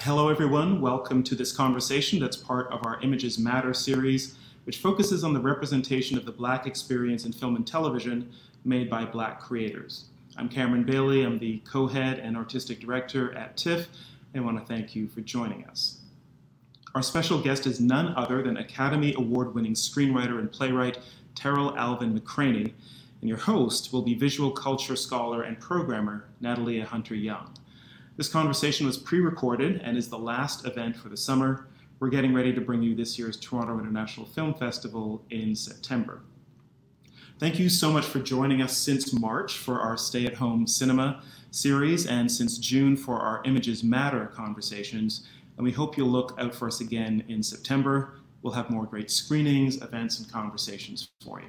Hello everyone, welcome to this conversation that's part of our Images Matter series, which focuses on the representation of the Black experience in film and television made by Black creators. I'm Cameron Bailey, I'm the co-head and artistic director at TIFF, and I want to thank you for joining us. Our special guest is none other than Academy Award-winning screenwriter and playwright Tarell Alvin McCraney, and your host will be visual culture scholar and programmer Nataleah Hunter-Young. This conversation was pre-recorded and is the last event for the summer. We're getting ready to bring you this year's Toronto International Film Festival in September. Thank you so much for joining us since March for our Stay-at-Home Cinema series and since June for our Images Matter conversations. And we hope you'll look out for us again in September. We'll have more great screenings, events, and conversations for you.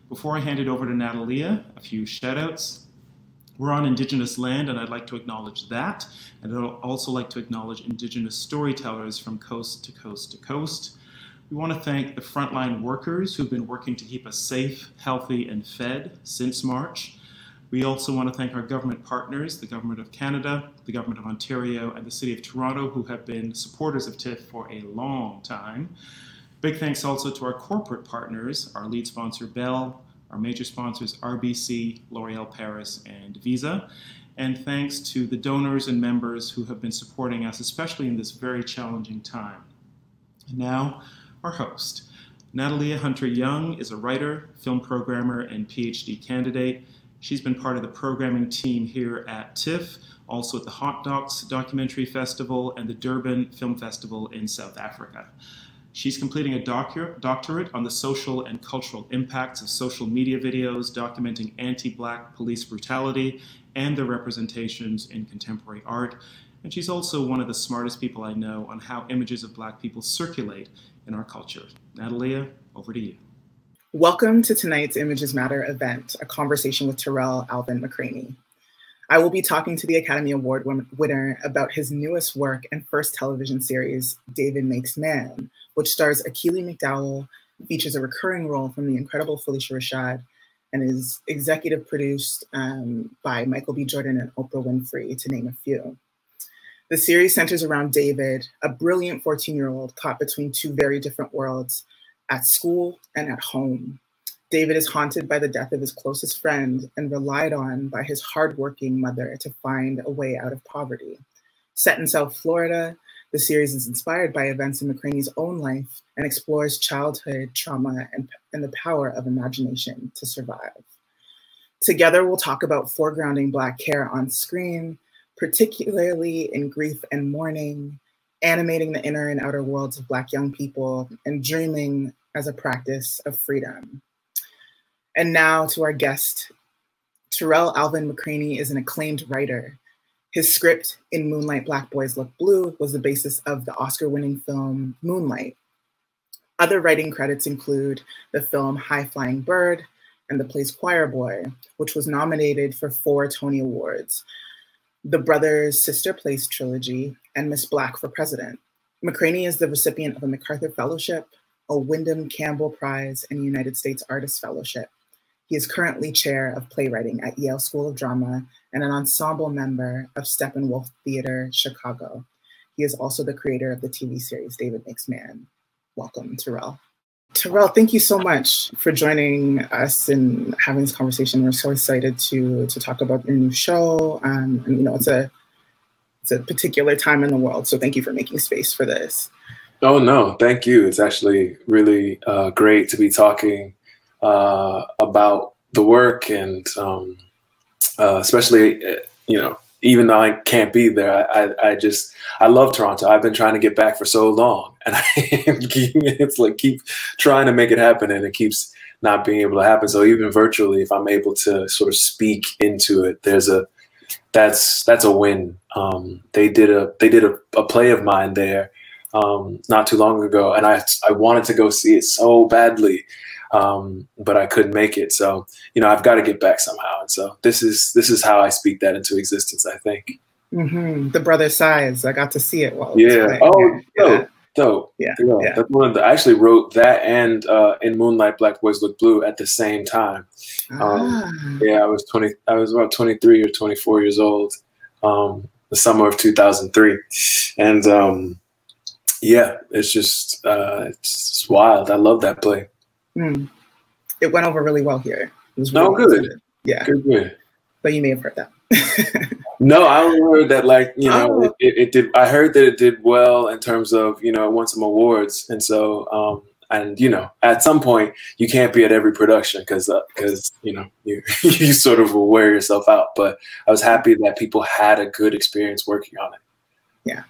Before I hand it over to Nataleah, a few shout-outs. We're on Indigenous land, and I'd like to acknowledge that. And I'd also like to acknowledge Indigenous storytellers from coast to coast to coast. We want to thank the frontline workers who've been working to keep us safe, healthy, and fed since March. We also want to thank our government partners, the Government of Canada, the Government of Ontario, and the City of Toronto, who have been supporters of TIFF for a long time. Big thanks also to our corporate partners, our lead sponsor, Bell, our major sponsors, RBC, L'Oréal Paris, and Visa. And thanks to the donors and members who have been supporting us, especially in this very challenging time. And now, our host. Nataleah Hunter-Young is a writer, film programmer, and PhD candidate. She's been part of the programming team here at TIFF, also at the Hot Docs Documentary Festival and the Durban Film Festival in South Africa. She's completing a doctorate on the social and cultural impacts of social media videos documenting anti-Black police brutality and their representations in contemporary art. And she's also one of the smartest people I know on how images of Black people circulate in our culture. Nataleah, over to you. Welcome to tonight's Images Matter event, a conversation with Tarell Alvin McCraney. I will be talking to the Academy Award winner about his newest work and first television series, David Makes Man, which stars Akili McDowell, features a recurring role from the incredible Felicia Rashad, and is executive produced by Michael B. Jordan and Oprah Winfrey, to name a few. The series centers around David, a brilliant 14-year-old caught between two very different worlds, at school and at home. David is haunted by the death of his closest friend and relied on by his hardworking mother to find a way out of poverty. Set in South Florida, the series is inspired by events in McCraney's own life and explores childhood trauma and the power of imagination to survive. Together, we'll talk about foregrounding Black care on screen, particularly in grief and mourning, animating the inner and outer worlds of Black young people, and dreaming as a practice of freedom. And now to our guest. Tarell Alvin McCraney is an acclaimed writer. His script, In Moonlight, Black Boys Look Blue, was the basis of the Oscar-winning film Moonlight. Other writing credits include the film High Flying Bird and the plays Choir Boy, which was nominated for 4 Tony Awards, the Brothers Sister Plays trilogy, and Miss Black for President. McCraney is the recipient of a MacArthur Fellowship, a Wyndham Campbell Prize, and United States Artist Fellowship. He is currently chair of playwriting at Yale School of Drama and an ensemble member of Steppenwolf Theater, Chicago. He is also the creator of the TV series David Makes Man. Welcome, Tarell. Tarell, thank you so much for joining us and having this conversation. We're so excited to talk about your new show. And you know, it's a particular time in the world, so thank you for making space for this. Oh, no, thank you. It's actually really great to be talking about the work, and especially, you know, even though I can't be there, I love Toronto. I've been trying to get back for so long, and it's like keep trying to make it happen, and it keeps not being able to happen. So even virtually, if I'm able to sort of speak into it, that's a win. They did a play of mine there not too long ago, and I wanted to go see it so badly, but I couldn't make it. So, you know, I've got to get back somehow. And so this is how I speak that into existence, I think. The Brother Size, I got to see it while yeah. Oh, yeah. Dope. Yeah. That's one of I actually wrote that and In Moonlight, Black Boys Look Blue at the same time. Yeah, I was about 23 or 24 years old. the summer of 2003. And yeah, it's just it's wild. I love that play. It went over really well here. It was really good. Yeah. Good. But you may have heard that. No, I only heard that, like, you know, it did. I heard that it did well in terms of, you know, it won some awards. And so, and, you know, at some point you can't be at every production because, you know, you sort of will wear yourself out. But I was happy that people had a good experience working on it. Yeah.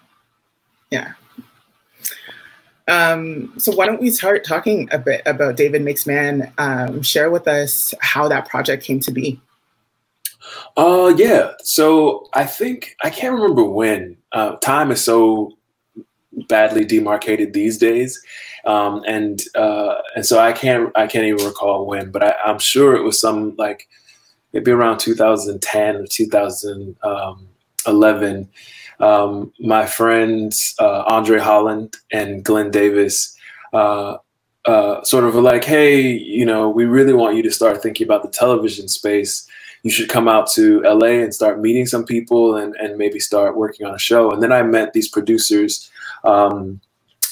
Yeah. So why don't we start talking a bit about David Makes Man? Share with us how that project came to be. Yeah. So I think, I can't remember when. Time is so badly demarcated these days. And so I can't even recall when, but I'm sure it was some, like, maybe around 2010 or 2011. My friends, Andre Holland and Glenn Davis, sort of were like, hey, you know, we really want you to start thinking about the television space. You should come out to LA and start meeting some people and maybe start working on a show. And then I met these producers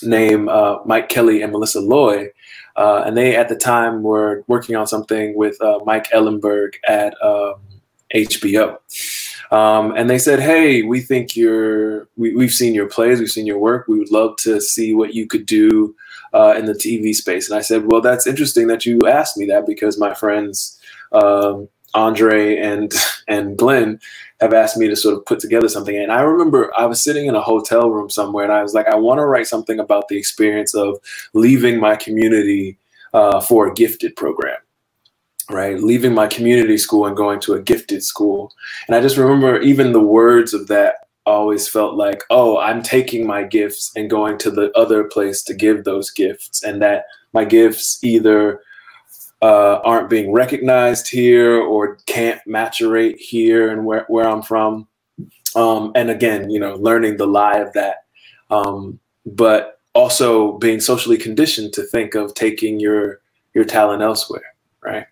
named Mike Kelly and Melissa Loy. And they, at the time, were working on something with Mike Ellenberg at HBO. And they said, hey, we think we've seen your plays, we've seen your work. We would love to see what you could do in the TV space. And I said, well, that's interesting that you asked me that, because my friends, Andre and Glenn, have asked me to sort of put together something. And I remember I was sitting in a hotel room somewhere and I was like, I want to write something about the experience of leaving my community for a gifted program. Right, leaving my community school and going to a gifted school. And I just remember even the words of that always felt like, oh, I'm taking my gifts and going to the other place to give those gifts, and that my gifts either aren't being recognized here or can't maturate here and where I'm from. And again, you know, learning the lie of that, but also being socially conditioned to think of taking your talent elsewhere. Right.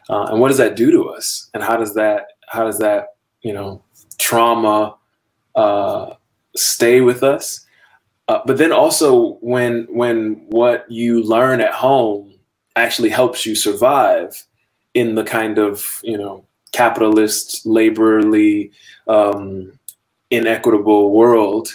And what does that do to us? And how does that, you know, trauma stay with us? But then also when what you learn at home actually helps you survive in the kind of, you know, capitalist, laborly, inequitable world,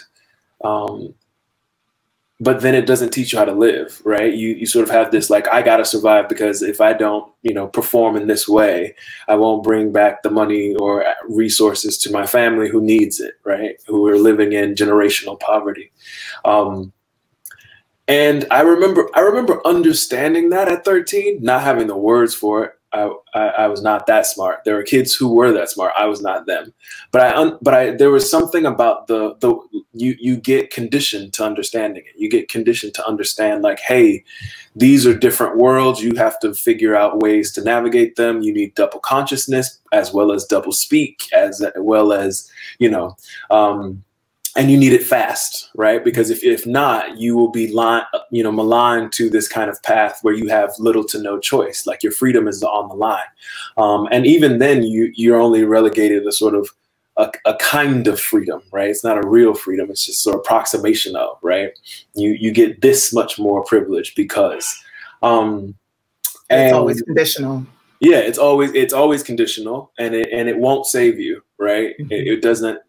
but then it doesn't teach you how to live, right? You sort of have this, like, I got to survive because if I don't, you know, perform in this way, I won't bring back the money or resources to my family who needs it, right? Who are living in generational poverty. And I remember understanding that at 13, not having the words for it. I was not that smart. There were kids who were that smart. I was not them. But there was something about you get conditioned to understanding it. You get conditioned to understand, like, hey, these are different worlds. You have to figure out ways to navigate them. You need double consciousness as well as double speak, as well as, you know, and you need it fast, right? Because if not, you will be maligned to this kind of path where you have little to no choice. Like, your freedom is on the line, and even then, you're only relegated to sort of a kind of freedom, right? It's not a real freedom. It's just sort of approximation of, right? You get this much more privilege because, and it's always conditional. Yeah, it's always conditional, and it won't save you, right? Mm-hmm. It doesn't.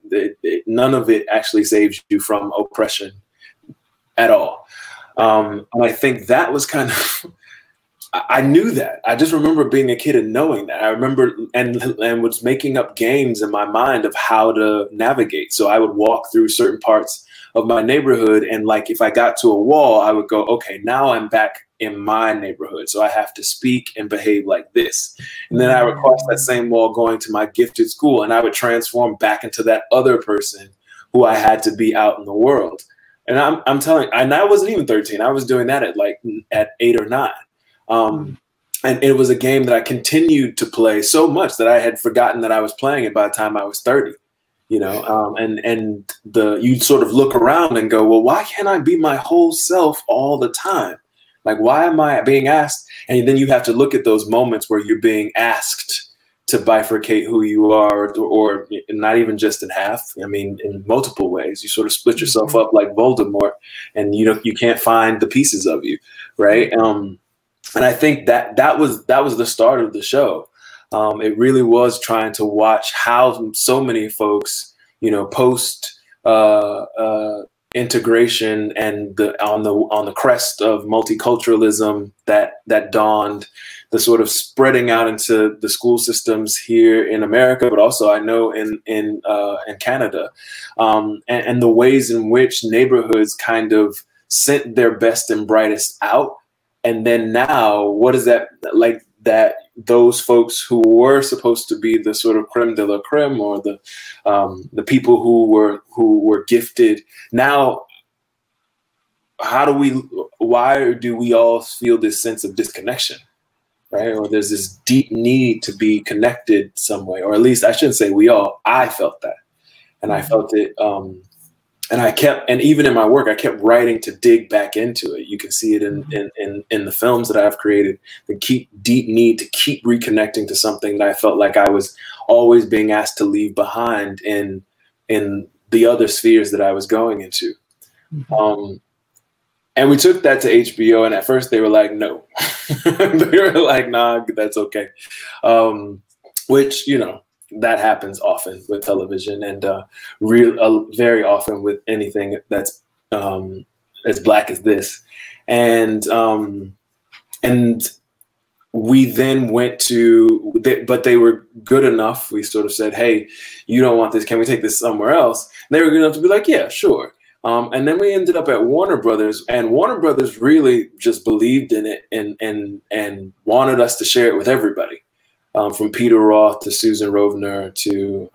None of it actually saves you from oppression at all. And I think that was kind of. I knew that. I just remember being a kid and knowing that. I remember and was making up games in my mind of how to navigate. So I would walk through certain parts of my neighborhood, and, like, if I got to a wall, I would go, okay, now I'm back in my neighborhood, so I have to speak and behave like this. And then I would cross that same wall going to my gifted school, and I would transform back into that other person who I had to be out in the world. And I'm telling you, and I wasn't even 13. I was doing that at 8 or 9. And it was a game that I continued to play so much that I had forgotten that I was playing it by the time I was 30. You know, you sort of look around and go, well, why can't I be my whole self all the time? Like, why am I being asked? And then you have to look at those moments where you're being asked to bifurcate who you are, or not even just in half. I mean, in multiple ways. You sort of split yourself up like Voldemort, and you can't find the pieces of you, right? And I think that was the start of the show. It really was trying to watch how so many folks, post integration and on the crest of multiculturalism that dawned, the sort of spreading out into the school systems here in America, but also I know in Canada, and the ways in which neighborhoods kind of sent their best and brightest out. And then now, what is that like? That those folks who were supposed to be the sort of creme de la creme, or the people who were gifted, now why do we all feel this sense of disconnection, right? Or there's this deep need to be connected some way, or at least I shouldn't say we all. I felt that, and I felt it. And even in my work, I kept writing to dig back into it. You can see it in the films that I've created, the deep need to keep reconnecting to something that I felt like I was always being asked to leave behind in the other spheres that I was going into. And we took that to HBO, and at first they were like, no. They were like, nah, that's okay. Which, that happens often with television, and very often with anything that's as Black as this. And we then went to, but they were good enough. We sort of said, hey, you don't want this. Can we take this somewhere else? And they were good enough to be like, yeah, sure. And then we ended up at Warner Brothers, and Warner Brothers really just believed in it and wanted us to share it with everybody. From Peter Roth to Susan Rovner to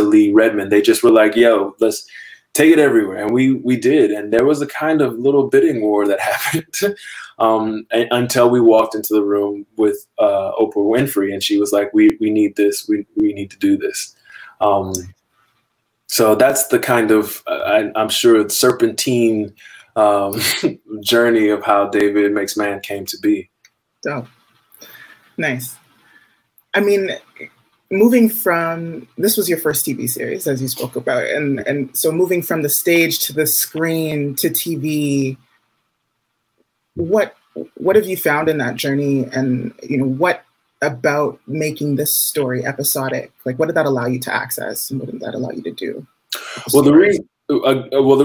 Lee Redmond. They just were like, yo, let's take it everywhere. And we did. And there was a kind of little bidding war that happened until we walked into the room with Oprah Winfrey, and she was like, we need this. We need to do this. So that's the kind of, I'm sure, serpentine journey of how David Makes Man came to be. Dope. Nice. I mean, moving from, this was your first TV series, as you spoke about, and so moving from the stage to the screen to TV, what have you found in that journey? And what about making this story episodic? Like, what did that allow you to access, and what did that allow you to do? Well, the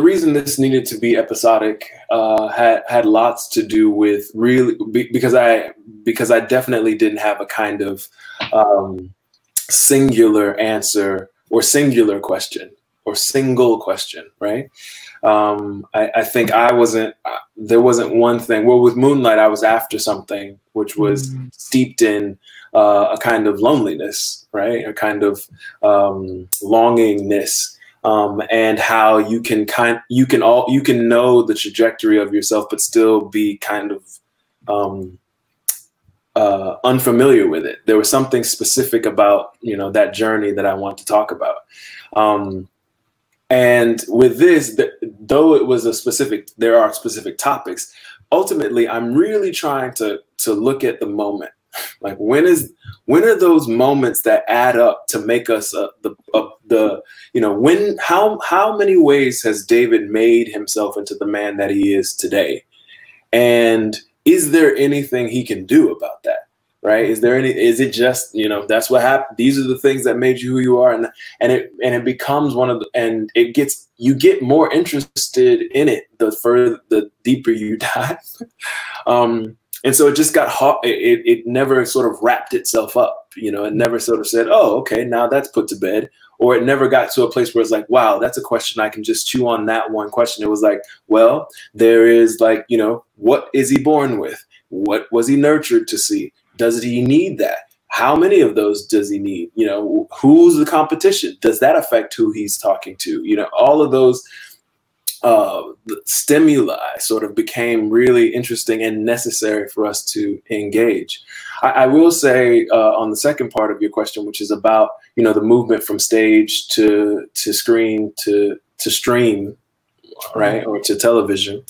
reason this needed to be episodic had lots to do with because I definitely didn't have a kind of singular answer or singular question or single question, right? I think there wasn't one thing. Well, with Moonlight, I was after something which was steeped in a kind of loneliness, right? A kind of longingness. And how you can know the trajectory of yourself, but still be kind of unfamiliar with it. There was something specific about that journey that I want to talk about. And with this, though it was there are specific topics. Ultimately, I'm really trying to look at the moment. Like when are those moments that add up to make us how many ways has David made himself into the man that he is today? And is there anything he can do about that? Right? Is it just, that's what happened. These are the things that made you who you are. And it becomes you get more interested in it the deeper you dive. And so it just got hot. It never sort of wrapped itself up. It never sort of said, oh, okay, now that's put to bed. Or it never got to a place where it's like, wow, that's a question I can just chew on that one question. It was like, well, there is like, what is he born with? What was he nurtured to see? Does he need that? How many of those does he need? Who's the competition? Does that affect who he's talking to? All of those stimuli sort of became really interesting and necessary for us to engage. I will say on the second part of your question, which is about the movement from stage to screen to stream, right, or to television.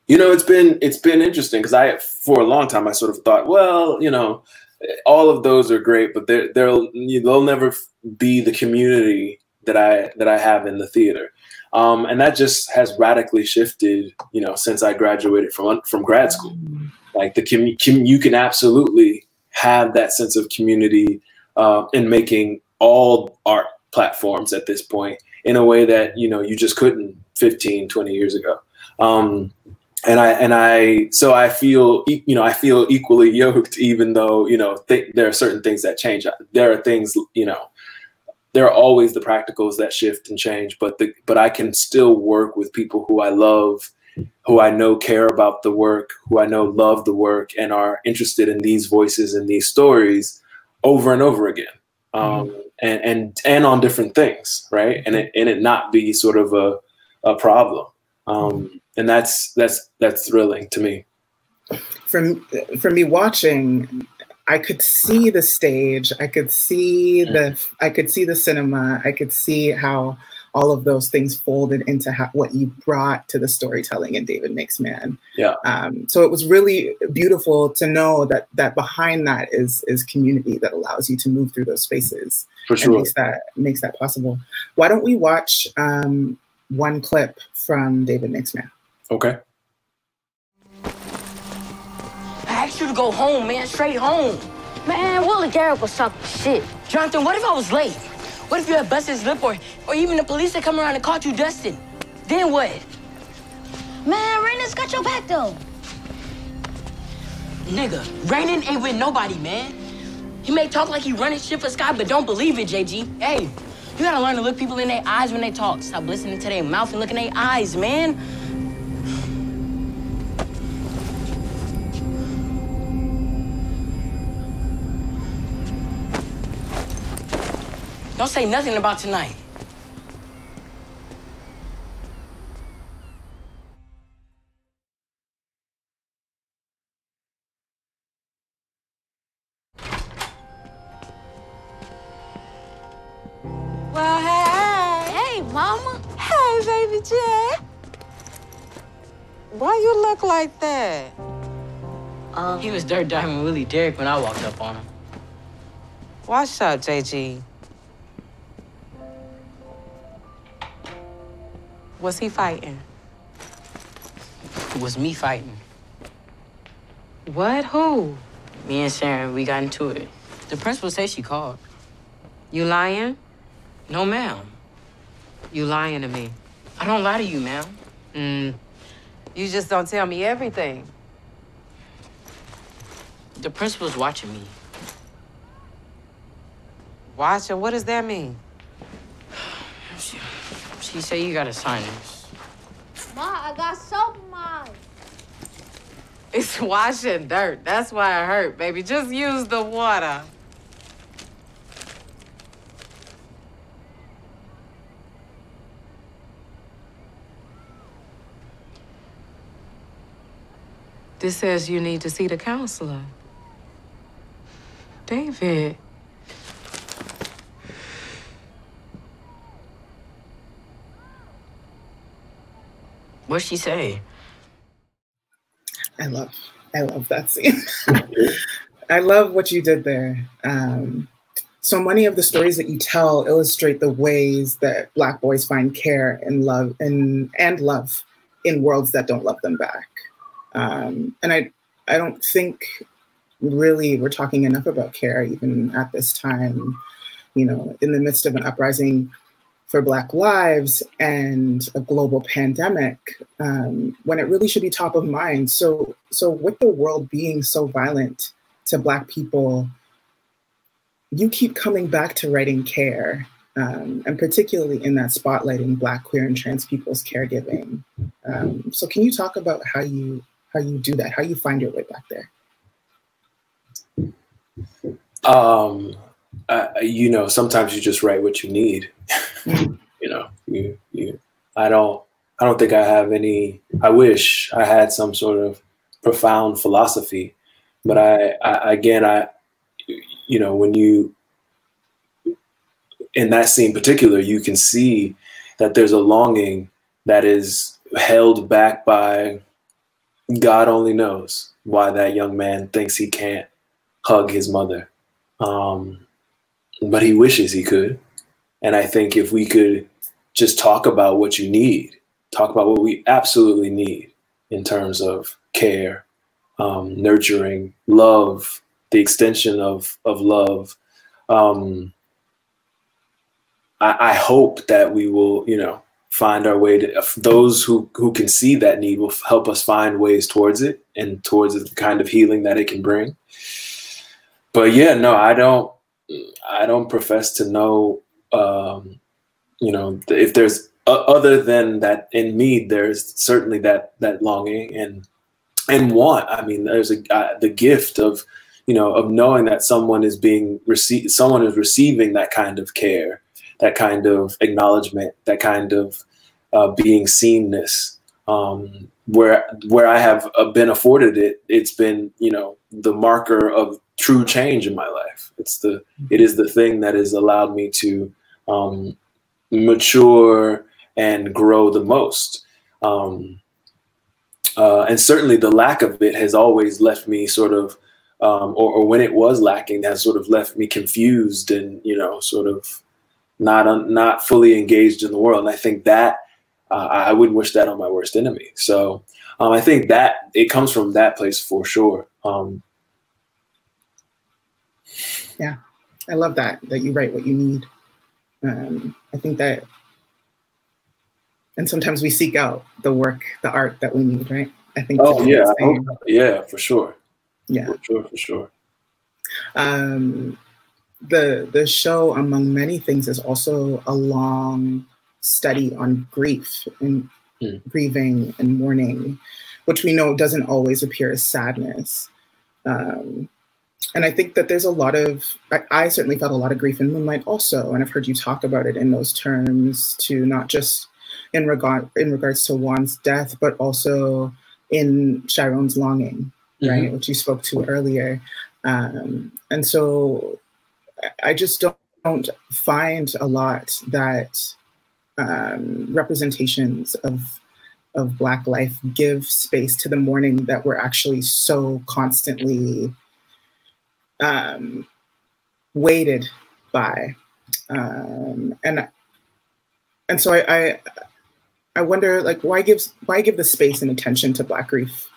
It's been interesting because for a long time I sort of thought, well, all of those are great, but they'll never be the community that I have in the theater. And that just has radically shifted, you know, since I graduated from grad school. Like you can absolutely have that sense of community in making all art platforms at this point in a way that, you know, you just couldn't 15, 20 years ago. So I feel, you know, I feel equally yoked, even though, you know, there are certain things that change. There are things, you know, there are always the practicals that shift and change, but I can still work with people who I love, who I know care about the work, who I know love the work and are interested in these voices and these stories over and over again. And on different things, right? And it not be sort of a problem. And that's thrilling to me. For me watching, I could see the stage, I could see the cinema, I could see how all of those things folded into what you brought to the storytelling in David Makes Man. Yeah. So it was really beautiful to know that behind that is community that allows you to move through those spaces. For sure. And makes that possible. Why don't we watch one clip from David Makes Man? Okay. I asked you to go home, man, straight home. Man, Willie Garrett was talking shit. Jonathan, what if I was late? What if you had busted his lip or even the police had come around and caught you dusting? Then what? Man, Raina's got your back, though. Nigga, Rainin ain't with nobody, man. He may talk like he running shit for Sky, but don't believe it, JG. Hey, you gotta learn to look people in their eyes when they talk. Stop listening to their mouth and look in their eyes, man. Don't say nothing about tonight. Well, hey. Hey, mama. Hey, baby Jack. Why you look like that? He was dirt diving Willie Derrick when I walked up on him. Watch out, JG. Was he fighting? It was me fighting. What? Who? Me and Sharon, we got into it. The principal said she called. You lying? No, ma'am. You lying to me. I don't lie to you, ma'am. You just don't tell me everything. The principal's watching me. Watching? What does that mean? She said you gotta sign this. Ma, I got soap in my eyes. It's washing dirt. That's why it hurt, baby. Just use the water. This says you need to see the counselor. David. What'd she say? I love that scene. I love what you did there. So many of the stories that you tell illustrate the ways that Black boys find care and love and love in worlds that don't love them back. And I don't think really we're talking enough about care even at this time, you know, in the midst of an uprising for Black lives and a global pandemic, when it really should be top of mind. So with the world being so violent to Black people, you keep coming back to writing care, and particularly in that spotlighting Black, queer, and trans people's caregiving. So can you talk about how you do that, how you find your way back there? You know, sometimes you just write what you need. You know, I don't think I have any. I wish I had some sort of profound philosophy, but I you know, when you, in that scene in particular, you can see that there's a longing that is held back by God only knows why that young man thinks he can't hug his mother. But he wishes he could. And I think if we could just talk about what you need, talk about what we absolutely need in terms of care, nurturing, love, the extension of love. I hope that we will, you know, find our way to those who can see that need will help us find ways towards it and towards the kind of healing that it can bring. But yeah, no, I don't profess to know, you know, if there's other than that in me, there's certainly that longing and want. I mean, there's the gift of, you know, of knowing that someone is receiving that kind of care, that kind of acknowledgement, that kind of being seenness. Where I have been afforded it, it's been, you know, the marker of true change in my life. It is the thing that has allowed me to mature and grow the most. And certainly the lack of it has always left me sort of, or when it was lacking, has sort of left me confused and, you know, sort of not fully engaged in the world. And I think that I wouldn't wish that on my worst enemy. So I think that it comes from that place for sure. Yeah, I love that you write what you need. I think that, and sometimes we seek out the work, the art that we need, right? I think. Oh yeah, yeah, for sure. Yeah, for sure. The show, among many things, is also a long study on grief and grieving and mourning, which we know doesn't always appear as sadness. And I think that there's a lot of, I certainly felt a lot of grief in Moonlight also, and I've heard you talk about it in those terms too, not just in regards to Juan's death, but also in Chiron's longing, right, which you spoke to earlier. And so I just don't find a lot that representations of Black life give space to the mourning that we're actually so constantly weighted by. And so I wonder, like, why give the space and attention to Black grief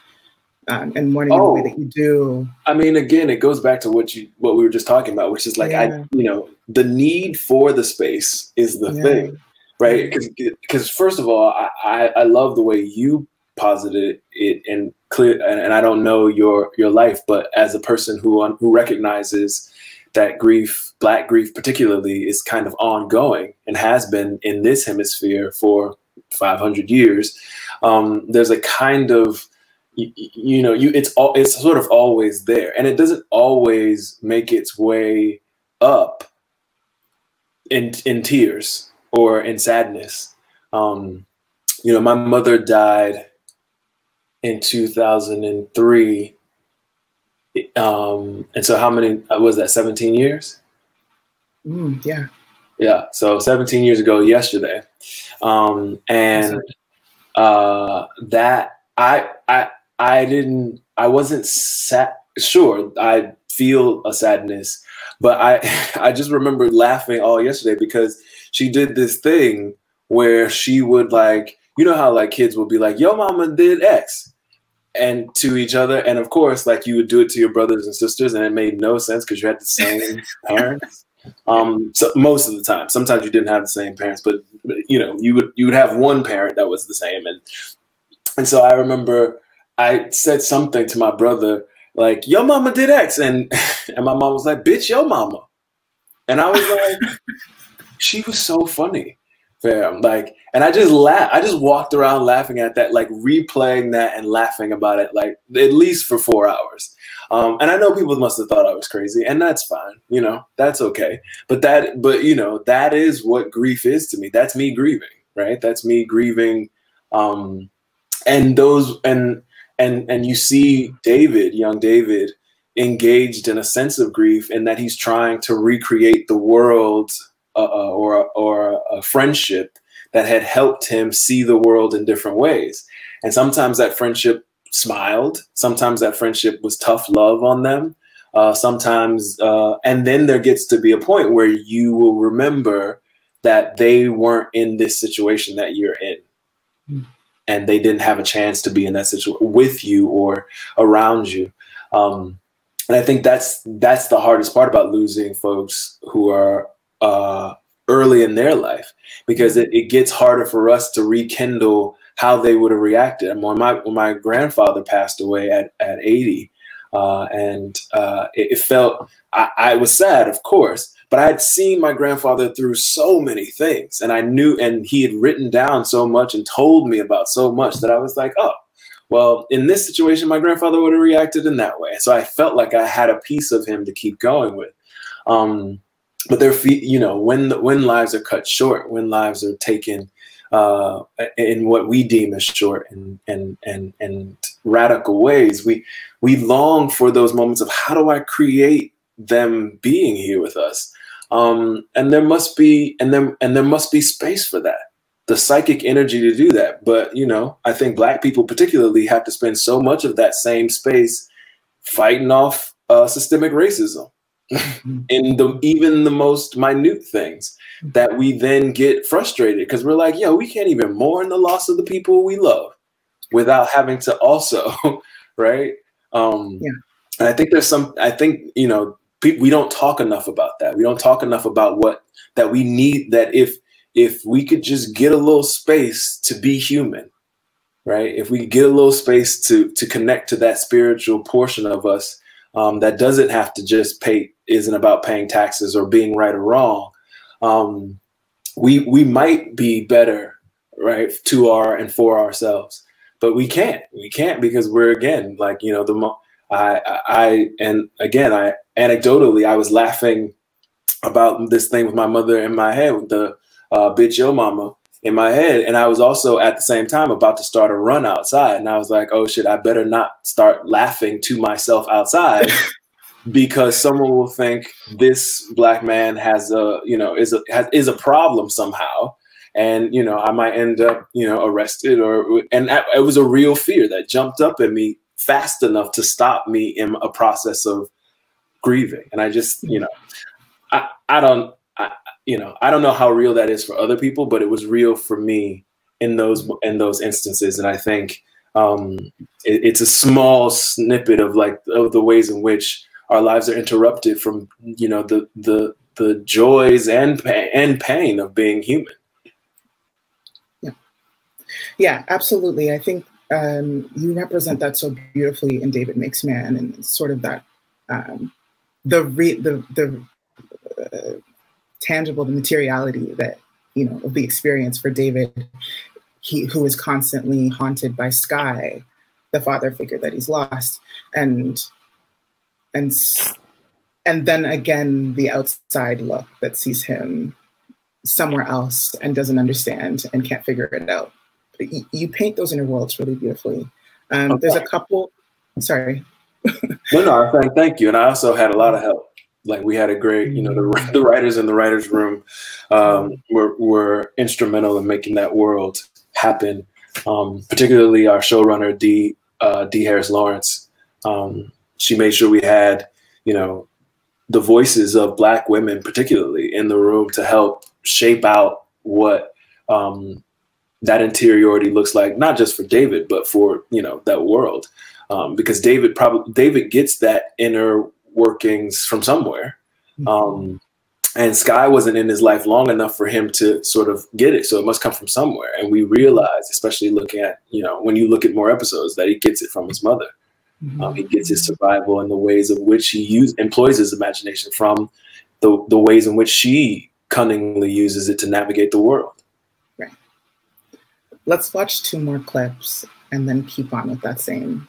and mourning in the way that you do? I mean, again, it goes back to what we were just talking about, which is like, you know, the need for the space is the thing, right? Because first of all, I love the way you posited it and clear, and I don't know your life, but as a person who recognizes that grief, Black grief particularly, is kind of ongoing and has been in this hemisphere for 500 years. There's a kind of, you know, it's sort of always there, and it doesn't always make its way up in tears or in sadness. You know, my mother died in 2003. And so how many was that, 17 years? Yeah. Yeah. So 17 years ago yesterday. And that I wasn't sure. I feel a sadness, but I just remember laughing all yesterday because she did this thing where she would, like, you know how like kids will be like, yo mama did X, and to each other. And of course, like, you would do it to your brothers and sisters, and it made no sense because you had the same parents. So most of the time, sometimes you didn't have the same parents, but you know, you would have one parent that was the same. And so I remember I said something to my brother like, yo mama did X, and my mom was like, bitch, yo mama. And I was like, she was so funny. Fam. Like, and I just laughed. I just walked around laughing at that, like replaying that and laughing about it, like at least for 4 hours. And I know people must have thought I was crazy, and that's fine. You know, that's okay. But you know, that is what grief is to me. That's me grieving, right? That's me grieving. And you see David, young David, engaged in a sense of grief, in that he's trying to recreate the world or a friendship that had helped him see the world in different ways. And sometimes that friendship smiled. Sometimes that friendship was tough love on them. sometimes, and then there gets to be a point where you will remember that they weren't in this situation that you're in. And they didn't have a chance to be in that situation with you or around you. And I think that's the hardest part about losing folks who are early in their life, because it gets harder for us to rekindle how they would have reacted. And when my grandfather passed away at 80, it felt, I was sad, of course, but I had seen my grandfather through so many things, and I knew, and he had written down so much and told me about so much that I was like, oh, well, in this situation, my grandfather would have reacted in that way. So I felt like I had a piece of him to keep going with. But when lives are cut short, when lives are taken in what we deem as short and radical ways, we long for those moments of how do I create them being here with us. And there must be space for that, the psychic energy to do that. But, I think Black people particularly have to spend so much of that same space fighting off systemic racism in even the most minute things, that we then get frustrated because we're like, we can't even mourn the loss of the people we love without having to also, right? And I think we don't talk enough about that. We don't talk enough about that we need, that if we could just get a little space to be human, right? If we get a little space to connect to that spiritual portion of us, that doesn't have to just isn't about paying taxes or being right or wrong. We might be better, right, to and for ourselves, but we can't because we're, again, like, anecdotally, I was laughing about this thing with my mother in my head, with the bitch yo mama in my head. And I was also at the same time about to start a run outside. And I was like, oh shit, I better not start laughing to myself outside because someone will think this Black man has is a problem somehow. And, I might end up, arrested it was a real fear that jumped up at me fast enough to stop me in a process of grieving. And I just, I don't know how real that is for other people, but it was real for me in those instances. And I think it's a small snippet of the ways in which our lives are interrupted from, the joys and pain of being human. Yeah, absolutely. I think you represent that so beautifully in David Makes Man, and sort of that the tangible, the materiality that of the experience for David, who is constantly haunted by Sky, the father figure that he's lost, and then again the outside look that sees him somewhere else and doesn't understand and can't figure it out. You paint those inner worlds really beautifully. Okay. There's a couple. Sorry. No, thank you. And I also had a lot of help. Like, we had a great, the writers in the writers' room were instrumental in making that world happen. Particularly our showrunner D. Harris Lawrence. She made sure we had, the voices of Black women, particularly in the room, to help shape out what that interiority looks like, not just for David, but for, that world. Because David gets that inner workings from somewhere. And Sky wasn't in his life long enough for him to sort of get it. So it must come from somewhere. And we realize, especially looking at, when you look at more episodes, that he gets it from his mother. He gets his survival and the ways of which he employs his imagination from the ways in which she cunningly uses it to navigate the world. Right. Let's watch 2 more clips and then keep on with that same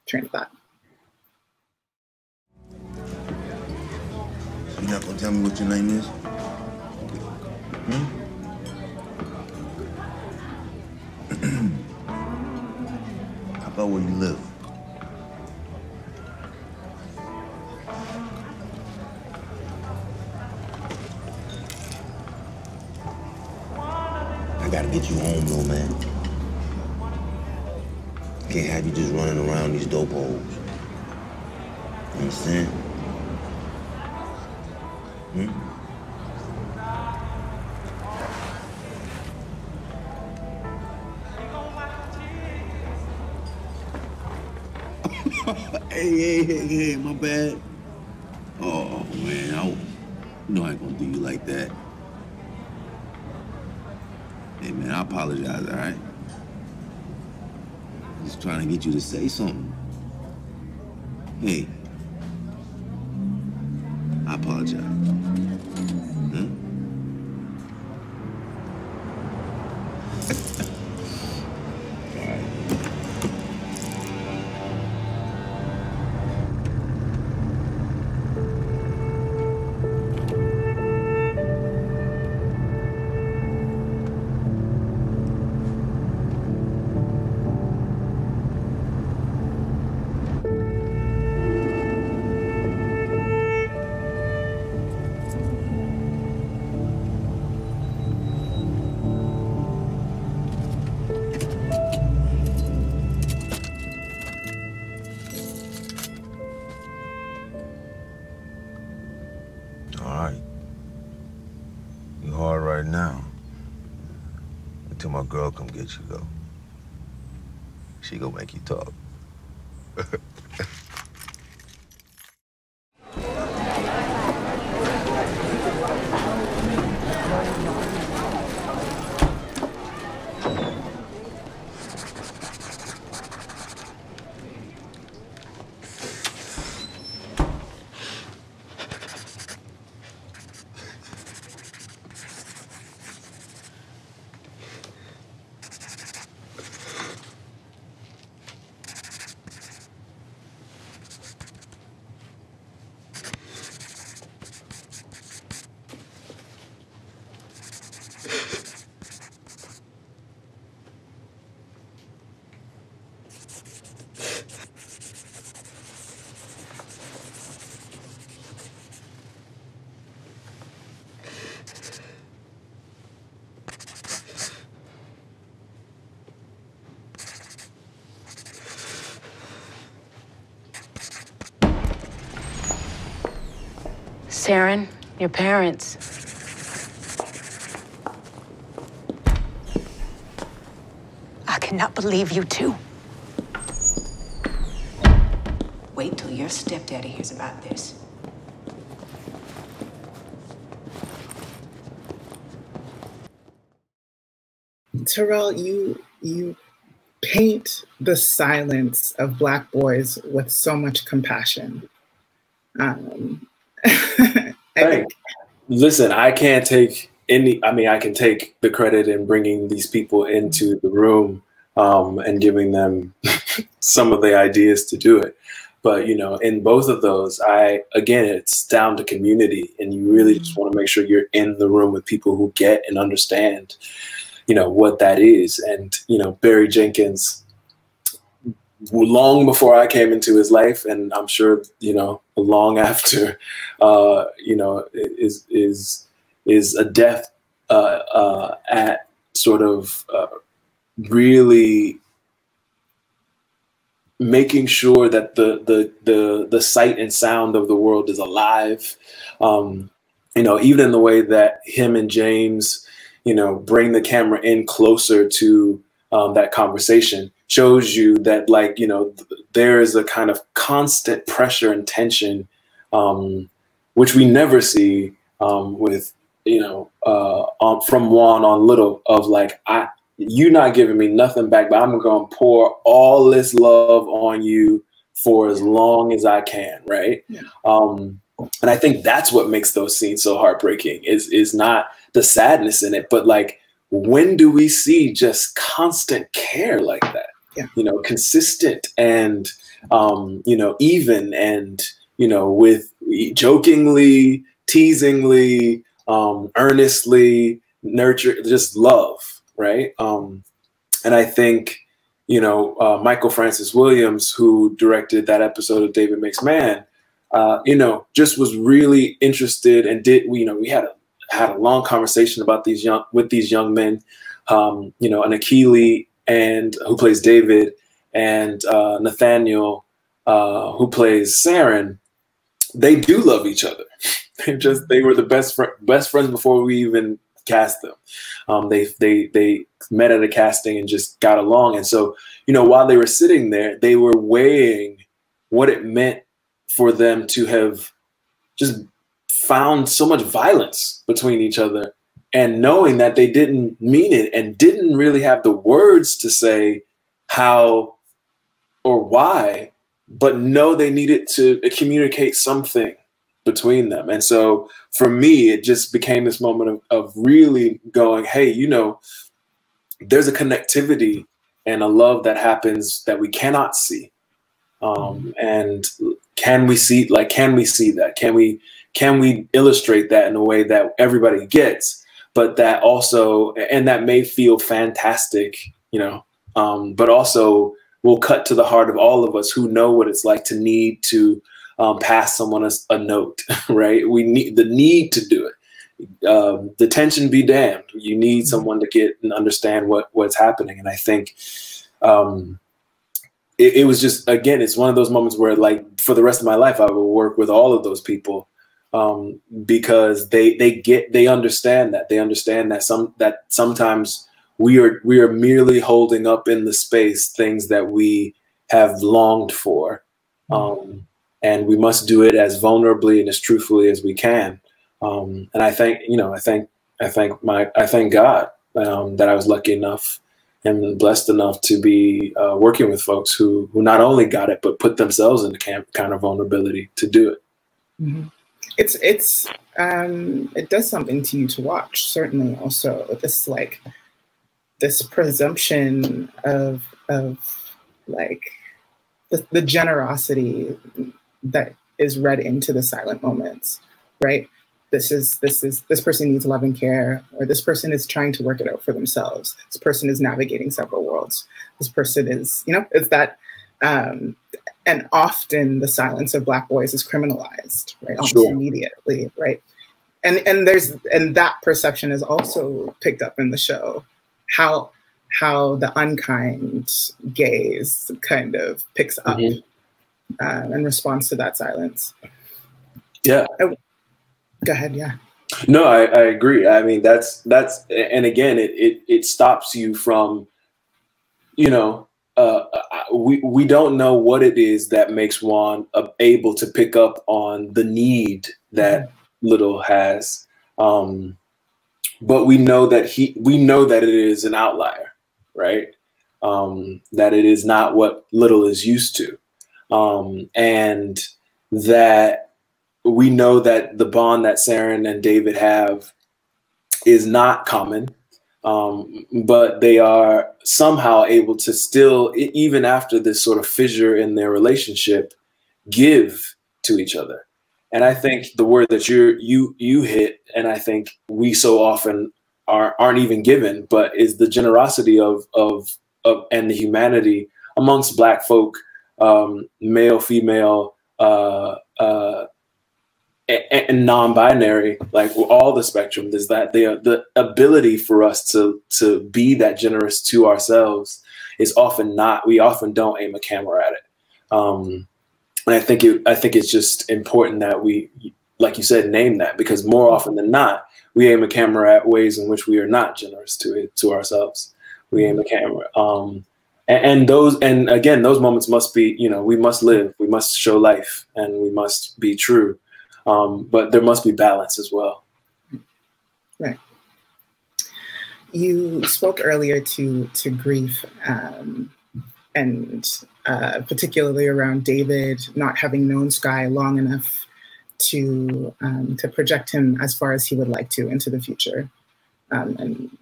train of thought. You're not gonna tell me what your name is? How about where you live? I gotta get you home, little man. Can't have you just running around these dope holes. You understand? Hey, my bad. Oh, man, I ain't gonna do you like that. Hey, man, I apologize, all right? Just trying to get you to say something. Hey, I apologize. Huh? All right. You hard right now. Until my girl come get you, though. She gonna make you talk. Saren, your parents. I cannot believe you two. Wait till your stepdaddy hears about this. Tyrell, you paint the silence of Black boys with so much compassion. Right. Listen, I can't take I can take the credit in bringing these people into the room and giving them some of the ideas to do it. But, you know, in both of those, again, it's down to community, and you really just want to make sure you're in the room with people who get and understand, you know, what that is. And, you know, Barry Jenkins, long before I came into his life, and I'm sure, you know, long after, you know, is adept at sort of really making sure that the sight and sound of the world is alive. You know, even in the way that him and James, you know, bring the camera in closer to that conversation, shows you that, like, you know, there is a kind of constant pressure and tension, which we never see with, you know, from Juan on Little, of like, you're not giving me nothing back, but I'm going to pour all this love on you for as long as I can, right? Yeah. And I think that's what makes those scenes so heartbreaking, is not the sadness in it, but like, when do we see just constant care like that? Yeah. You know, consistent and, you know, even and, you know, with jokingly, teasingly, earnestly, nurture, just love, right? And I think, you know, Michael Francis Williams, who directed that episode of David Makes Man, you know, just was really interested and you know, we had a long conversation about these young men, you know, and Akili, and who plays David, and Nathaniel, who plays Saren, they do love each other. They were the best friends before we even cast them. They met at a casting and just got along. And so, you know, while they were sitting there, they were weighing what it meant for them to have just found so much violence between each other, and knowing that they didn't mean it and didn't really have the words to say how or why, but know they needed to communicate something between them. And so for me, it just became this moment of really going, hey, you know, there's a connectivity and a love that happens that we cannot see. And can we see that? Can we illustrate that in a way that everybody gets, but that also, and that may feel fantastic, you know, but also will cut to the heart of all of us who know what it's like to need to pass someone a note, right? We need the need to do it. The tension be damned. You need someone to get and understand what's happening. And I think it was just, again, it's one of those moments where, like, for the rest of my life, I will work with all of those people because they understand that. They understand that sometimes we are merely holding up in the space things that we have longed for. And we must do it as vulnerably and as truthfully as we can. And I thank God that I was lucky enough and blessed enough to be working with folks who not only got it, but put themselves in the kind of vulnerability to do it. Mm-hmm. It does something to you to watch, certainly. Also, this presumption of like the generosity that is read into the silent moments, right? This person needs love and care, or this person is trying to work it out for themselves. This person is navigating several worlds. This person is, you know, it's that, and often the silence of Black boys is criminalized, right? Almost immediately, right? And that perception is also picked up in the show, how the unkind gaze kind of picks up in response to that silence. Yeah. Go ahead. Yeah. No, I agree. I mean, that's, and again, it stops you from, you know, we don't know what it is that makes Juan able to pick up on the need that Little has. But we know that it is an outlier, right? That it is not what Little is used to. And that we know that the bond that Saren and David have is not common, but they are somehow able to still, even after this sort of fissure in their relationship, give to each other. And I think the word that you hit, and I think we so often aren't even given, but is the generosity of and the humanity amongst Black folk, male, female, and non-binary, like all the spectrum. There's that the ability for us to be that generous to ourselves is often not. We often don't aim a camera at it. And I think it's just important that we, like you said, name that, because more often than not, we aim a camera at ways in which we are not generous to ourselves. We aim a camera. And again, those moments must be, you know, we must live, we must show life, and we must be true. But there must be balance as well. Right. You spoke earlier to grief, and particularly around David not having known Sky long enough to project him as far as he would like to into the future, and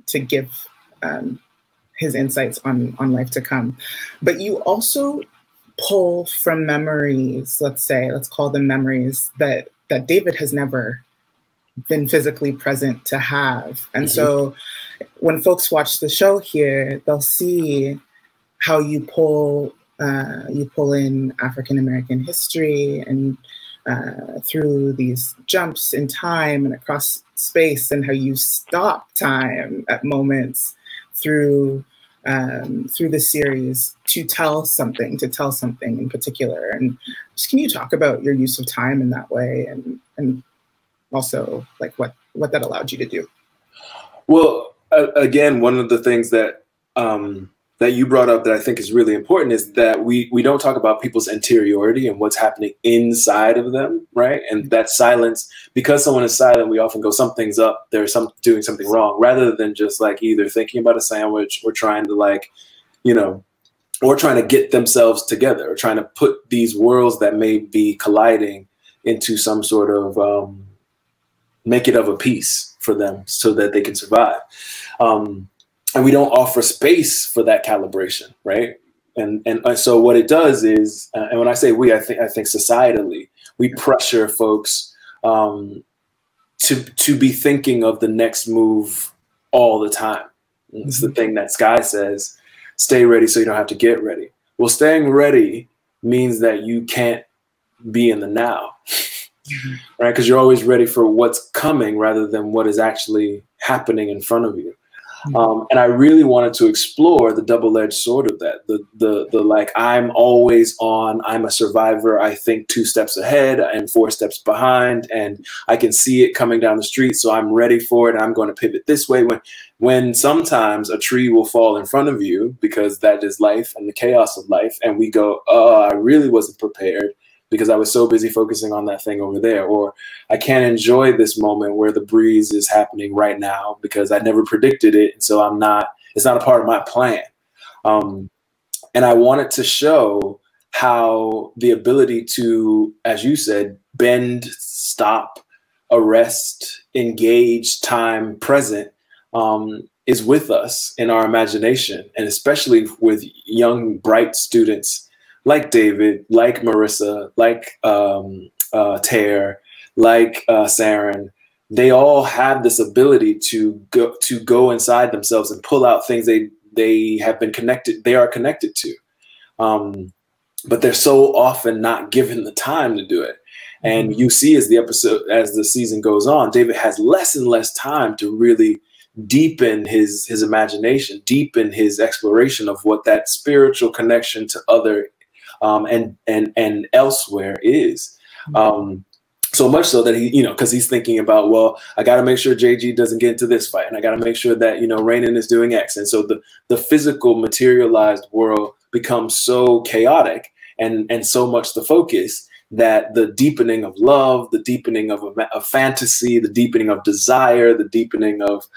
to give his insights on life to come. But you also pull from memories, let's call them memories that David has never been physically present to have. And so when folks watch the show here, they'll see how you pull in African-American history and through these jumps in time and across space, and how you stop time at moments through through the series to tell something in particular. And just, can you talk about your use of time in that way, and also like what that allowed you to do? Well, again, one of the things that that you brought up that I think is really important is that we don't talk about people's interiority and what's happening inside of them, right? And that silence, because someone is silent, we often go, something's up, there's doing something wrong, rather than just like either thinking about a sandwich or trying to like, you know, or trying to get themselves together, or trying to put these worlds that may be colliding into some sort of make it of a piece for them so that they can survive. And we don't offer space for that calibration, right? And so what it does is, and when I say we, I think societally, we pressure folks to be thinking of the next move all the time. It's the thing that Sky says, stay ready so you don't have to get ready. Well, staying ready means that you can't be in the now, right? Because you're always ready for what's coming rather than what is actually happening in front of you. And I really wanted to explore the double-edged sword of that. The like, I'm always on, I'm a survivor. I think 2 steps ahead and 4 steps behind, and I can see it coming down the street. So I'm ready for it. And I'm going to pivot this way. When sometimes a tree will fall in front of you, because that is life and the chaos of life. And we go, oh, I really wasn't prepared, because I was so busy focusing on that thing over there. Or I can't enjoy this moment where the breeze is happening right now because I never predicted it. And so it's not a part of my plan. And I wanted to show how the ability to, as you said, bend, stop, arrest, engage, time, present, is with us in our imagination. And especially with young, bright students like David, like Marissa, like Tare, like Saren, they all have this ability to go inside themselves and pull out things they are connected to, but they're so often not given the time to do it. And you see, as the season goes on, David has less and less time to really deepen his imagination, deepen his exploration of what that spiritual connection to other and elsewhere is. So much so that he, because he's thinking about, well, I got to make sure JG doesn't get into this fight, and I got to make sure that, Rainin is doing X. And so the physical materialized world becomes so chaotic and so much the focus that the deepening of love, the deepening of fantasy, the deepening of desire, the deepening of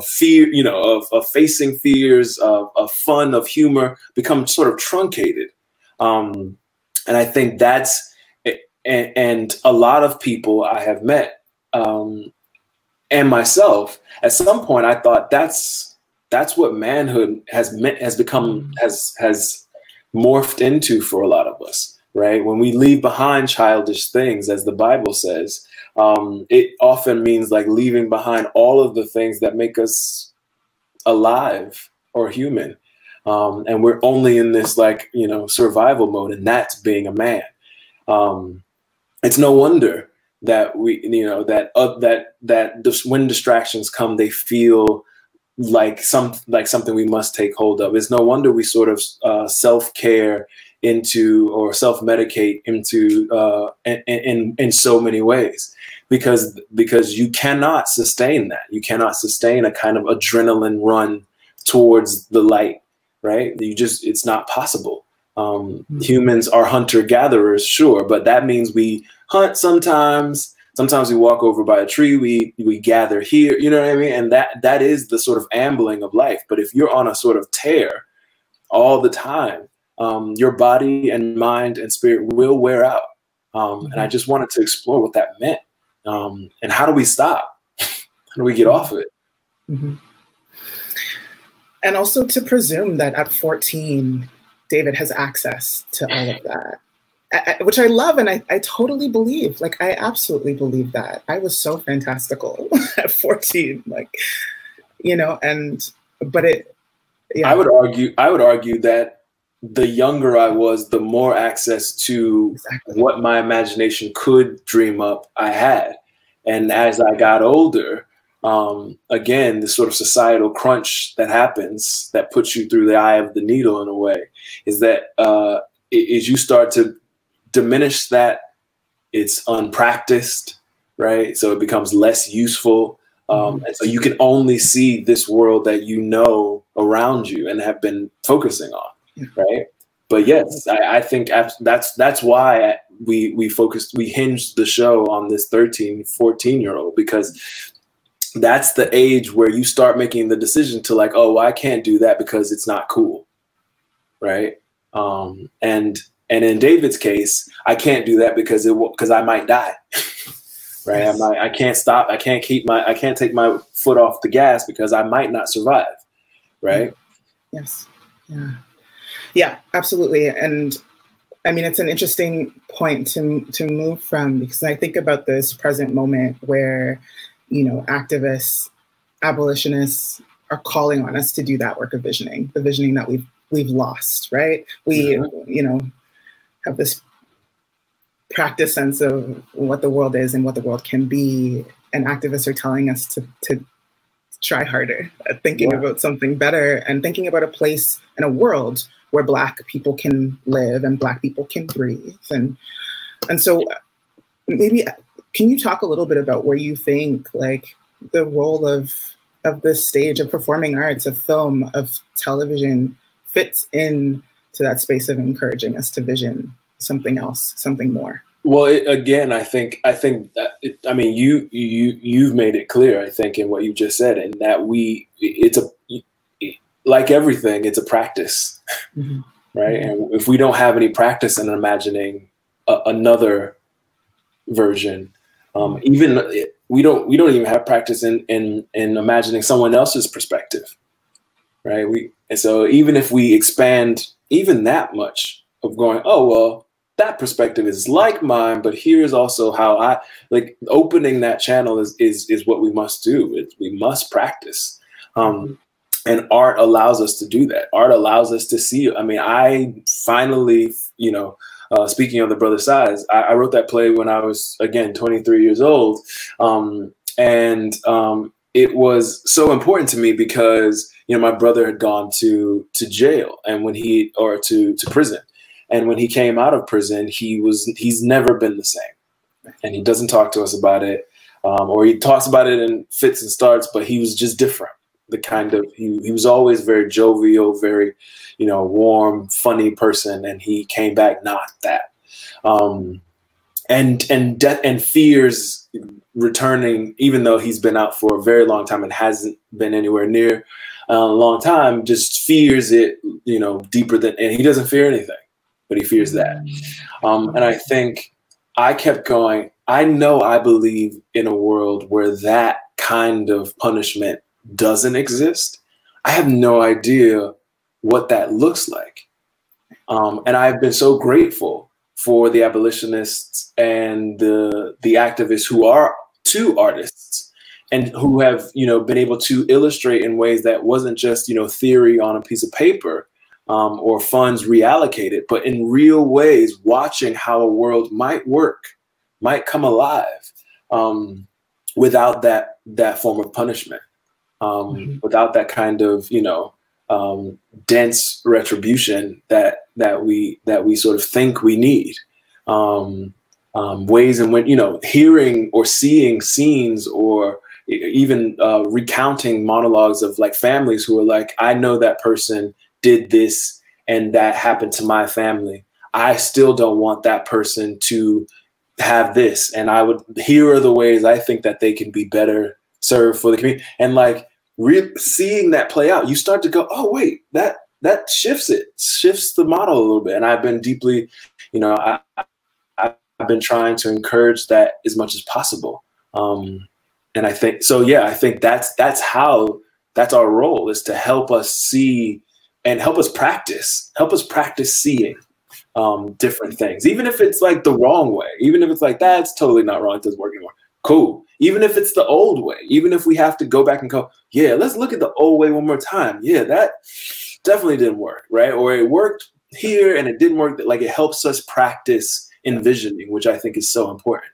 fear, of facing fears, of fun, of humor, become sort of truncated. And I think that's, and a lot of people I have met, and myself, at some point I thought that's what manhood has morphed into for a lot of us, right? When we leave behind childish things, as the Bible says, it often means like leaving behind all of the things that make us alive or human. And we're only in this survival mode, and that's being a man. It's no wonder that when distractions come, they feel like something we must take hold of. It's no wonder we sort of self-care into, or self-medicate into in so many ways, because you cannot sustain that. You cannot sustain a kind of adrenaline run towards the light. Right? It's not possible. Humans are hunter-gatherers, sure, but that means we hunt sometimes. Sometimes we walk over by a tree, we gather here, you know what I mean? And that is the sort of ambling of life. But if you're on a sort of tear all the time, your body and mind and spirit will wear out. And I just wanted to explore what that meant. And how do we stop? How do we get off of it? And also to presume that at 14, David has access to all of that, which I love, and I totally believe. Like, I absolutely believe that. I was so fantastical at 14, but it. Yeah. I would argue that the younger I was, the more access to what my imagination could dream up I had, and as I got older, again, the sort of societal crunch that happens that puts you through the eye of the needle in a way, is that is you start to diminish that it's unpracticed, right? So it becomes less useful. And so you can only see this world that you know around you and have been focusing on, right? But yes, I think that's why we hinged the show on this 13, 14-year-old, because that's the age where you start making the decision to like, oh, well, I can't do that because it's not cool, right? And in David's case, I can't do that because I might die. Right. Yes. I can't stop. I can't take my foot off the gas because I might not survive. Right. Yes. Yeah. Yeah, absolutely. And I mean, it's an interesting point to move from, because I think about this present moment where, you know, activists, abolitionists are calling on us to do that work of visioning, the visioning that we've lost. Right. We, you know, have this practice sense of what the world is and what the world can be, and activists are telling us to try harder at thinking about something better and thinking about a place and a world where Black people can live and Black people can breathe. And so maybe can you talk a little bit about where you think like the role of this stage of performing arts, of film, of television fits in to that space of encouraging us to vision something else, something more? Well, again, I think that I mean, you've made it clear, I think, in what you just said, and that it's like everything, it's a practice, right? And if we don't have any practice in imagining another version, we don't even have practice in imagining someone else's perspective, right? And so even if we expand even that much of going, oh well, that perspective is like mine, but here's also how I like opening that channel is what we must do. We must practice. And art allows us to do that. Art allows us to see. I mean, I finally, you know, speaking of The Brother Size, I wrote that play when I was, again, 23 years old. And it was so important to me because, you know, my brother had gone to jail and to prison. And when he came out of prison, he's never been the same. And he doesn't talk to us about it, or he talks about it in fits and starts, but he was just different. The kind of, he was always very jovial, very, you know, warm, funny person. And he came back not that. And death and fears returning, even though he's been out for a very long time and hasn't been anywhere near a long time, just fears it, you know, deeper than, and he doesn't fear anything. But he fears that. And I think I kept going, I believe in a world where that kind of punishment doesn't exist. I have no idea what that looks like. And I've been so grateful for the abolitionists and the activists who are too artists and who have, you know, been able to illustrate in ways that wasn't just, you know, theory on a piece of paper, or funds reallocated, but in real ways, watching how a world might work, might come alive, without that form of punishment, without that kind of, you know, dense retribution that we sort of think we need. Ways in which, you know, hearing or seeing scenes or even recounting monologues of like families who are like, I know that person did this and that happened to my family. I still don't want that person to have this. And here are the ways I think that they can be better served for the community. And like seeing that play out, you start to go, oh wait, that shifts the model a little bit. And I've been deeply, you know, I've been trying to encourage that as much as possible. And I think, so yeah, I think that's our role, is to help us see and help us practice seeing different things, even if it's like the wrong way, even if it's like, that's totally not wrong, it doesn't work anymore. Cool. Even if it's the old way, even if we have to go back and go, yeah, let's look at the old way one more time. Yeah, that definitely didn't work, right? Or it worked here and it didn't work. Like, it helps us practice envisioning, which I think is so important.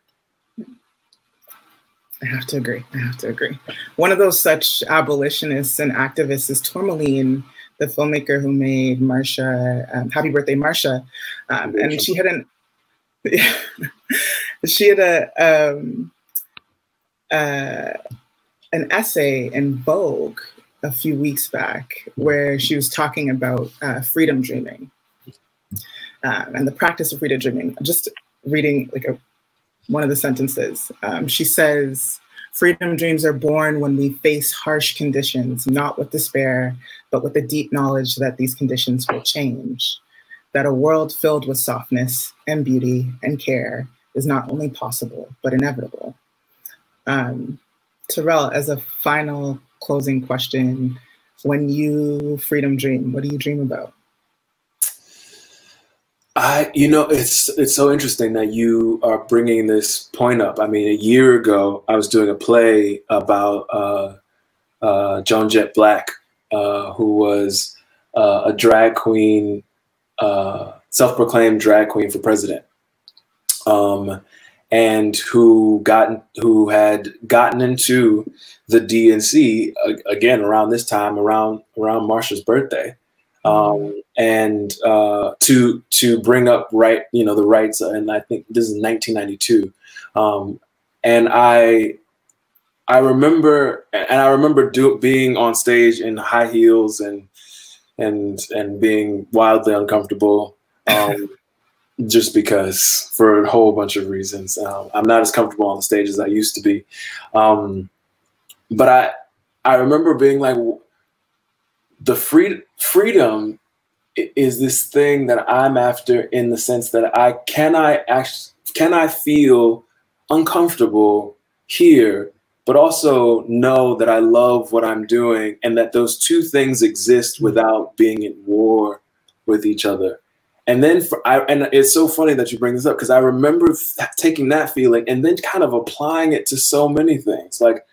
I have to agree. I have to agree. One of those such abolitionists and activists is Tourmaline, the filmmaker who made Marsha, Happy Birthday, Marsha. And she had an essay in Vogue a few weeks back where she was talking about freedom dreaming and the practice of freedom dreaming. Just reading like one of the sentences. She says, "Freedom dreams are born when we face harsh conditions, not with despair, but with the deep knowledge that these conditions will change, that a world filled with softness and beauty and care is not only possible, but inevitable." Tyrell, as a final closing question, when you freedom dream, what do you dream about? It's so interesting that you are bringing this point up. I mean, a year ago, I was doing a play about Joan Jett Black, who was a drag queen, self-proclaimed drag queen for president, and who had gotten into the DNC again around this time, around Marsha's birthday. And to bring up the rights, and I think this is 1992, and I remember being on stage in high heels and being wildly uncomfortable, just because, for a whole bunch of reasons. I'm not as comfortable on the stage as I used to be, but I remember being like, the freedom is this thing that I'm after, in the sense that can I feel uncomfortable here, but also know that I love what I'm doing, and that those two things exist without being at war with each other. And then and it's so funny that you bring this up, because I remember taking that feeling and then kind of applying it to so many things, like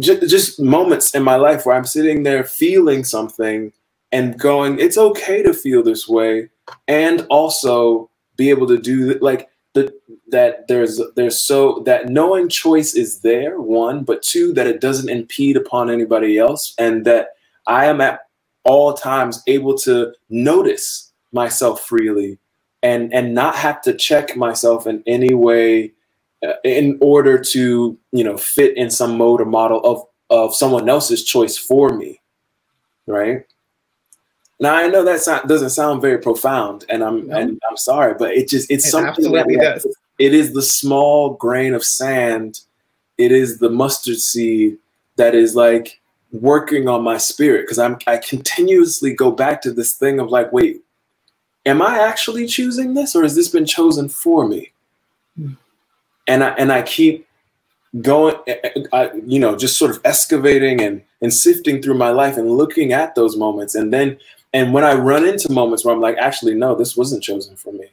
just moments in my life where I'm sitting there feeling something and going, it's okay to feel this way, and also be able to do that knowing choice is there, one, but two, that it doesn't impede upon anybody else, and that I am at all times able to notice myself freely and not have to check myself in any way in order to, fit in some mode or model of someone else's choice for me, right? Now I know that doesn't sound very profound, and I'm sorry, but it's something absolutely does. It is the small grain of sand, it is the mustard seed that is like working on my spirit, because I continuously go back to this thing of like, wait, am I actually choosing this, or has this been chosen for me? And I keep going, just sort of excavating and sifting through my life and looking at those moments. And when I run into moments where I'm like, actually, no, this wasn't chosen for me,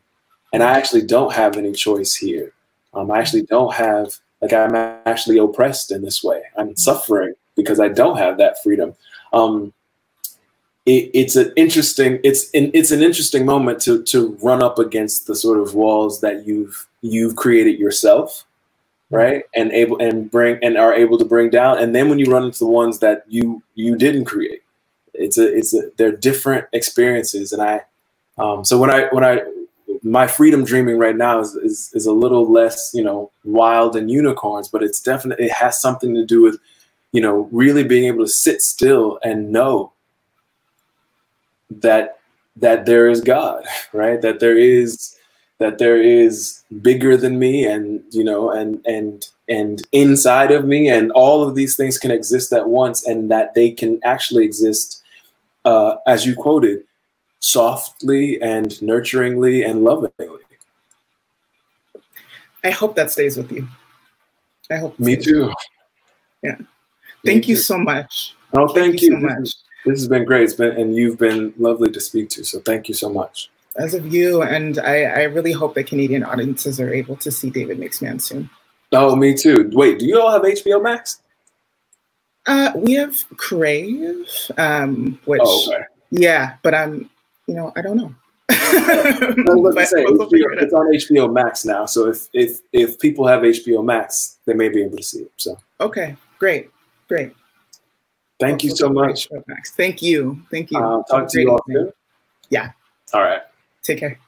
and I actually don't have any choice here. I actually don't have, I'm actually oppressed in this way. I'm suffering because I don't have that freedom. It's an interesting moment to run up against the sort of walls that you've created yourself, right? And are able to bring down. And then when you run into the ones that you didn't create, they're different experiences. And my freedom dreaming right now is a little less, wild and unicorns, but it has something to do with, really being able to sit still and know that there is God, right? That there is bigger than me, and and inside of me, and all of these things can exist at once, and that they can actually exist, as you quoted, softly and nurturingly and lovingly. I hope that stays with you. I hope. Me too. Yeah. Thank you so much. Oh, thank you so much. This has been great. And you've been lovely to speak to. So thank you so much. As of you, and I really hope that Canadian audiences are able to see David Makes Man soon. Oh, me too. Wait, do you all have HBO Max? We have Crave, which, okay. Yeah, but I don't know. It's on HBO Max now. So if people have HBO Max, they may be able to see it. So okay, great. Thank you so much. Thank you. Talk to you all soon. Yeah. All right. Take care.